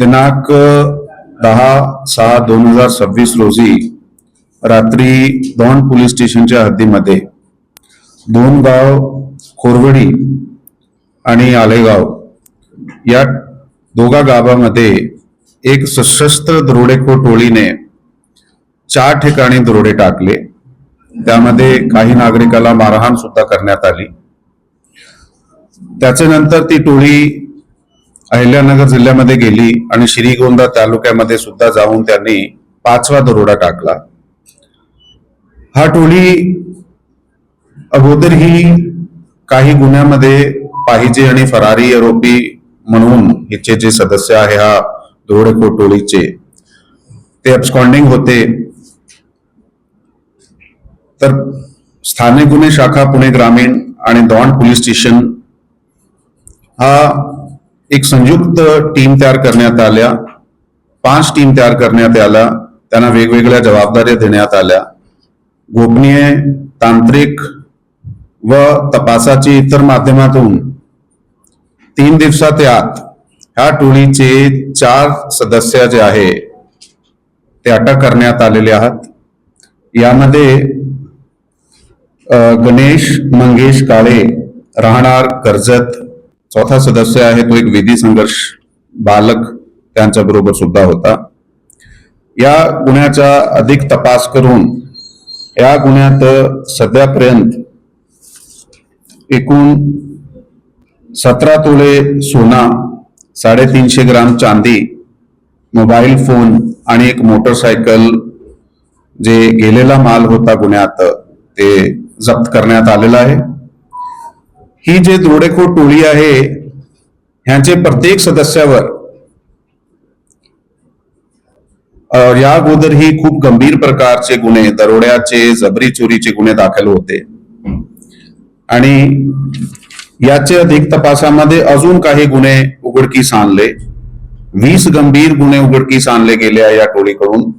दिनांक 10/6/2026 रोजी रात्री दौंड पोलीस स्टेशनच्या हद्दीमध्ये दोन गाव खोरवडी आणि आलेगाव या दोघा गावामध्ये एक सशस्त्र दरोडेखोर टोळीने 4 ठिकाणी दरोडे टाकले। त्यामध्ये काही नागरिकाला मारहाण सुद्धा करण्यात आली। त्याच्यानंतर ती टोळी अहिल्यानगर जिल्ह्यामध्ये गेली आणि श्रीगोंदा तालुक्यामध्ये सुद्धा जाऊन त्यांनी 5वा दरोडा टाकला। हा टोळी अगोदरही काही गुन्ह्यामध्ये पाहिजे आणि फरारी आरोपी म्हणून हिचे जे सदस्य आहे हा दरोडेखोर टोळीचे ते अब्स्कॉन्डिंग होते। तर स्थानिक गुन्हे शाखा पुणे ग्रामीण आणि दौंड पोलीस स्टेशन हा एक संयुक्त टीम तयार करण्यात आल्या। 5 टीम तयार करण्यात आल्या। त्यांना वेगवेगळ्या जबाबदाऱ्या देण्यात आल्या। गोपनीय, तांत्रिक व तपासाची इतर माध्यमातून 3 दिवसात आत ह्या टोळीचे 4 सदस्य जे आहे ते अटक करण्यात आलेले आहेत। यामध्ये गणेश मंगेश काळे राहणार कर्जत, चौथा सदस्य आहे तो एक विधी संघर्ष बालक त्यांच्या बरोबर सुद्धा होता। या गुन्ह्याचा अधिक तपास करून या गुन्ह्यात सध्यापर्यंत एकूण 17 तोळे सोना, 350 ग्राम चांदी, मोबाईल फोन आणि एक मोटरसायकल जे गेलेला माल होता गुन्ह्यात ते जप्त करण्यात आलेला आहे। ही जे दरोडेखोर टोळी आहे ह्यांचे प्रत्येक सदस्यावर या अगोदर ही खूप गंभीर प्रकारचे गुन्हे, दरोड्याचे, जबरी चोरीचे गुन्हे दाखल होते आणि याचे अधिक तपासामध्ये अजून काही गुन्हे उघडकीस आणले। 20 गंभीर गुन्हे उघडकीस आणले गेले या टोळीकडून।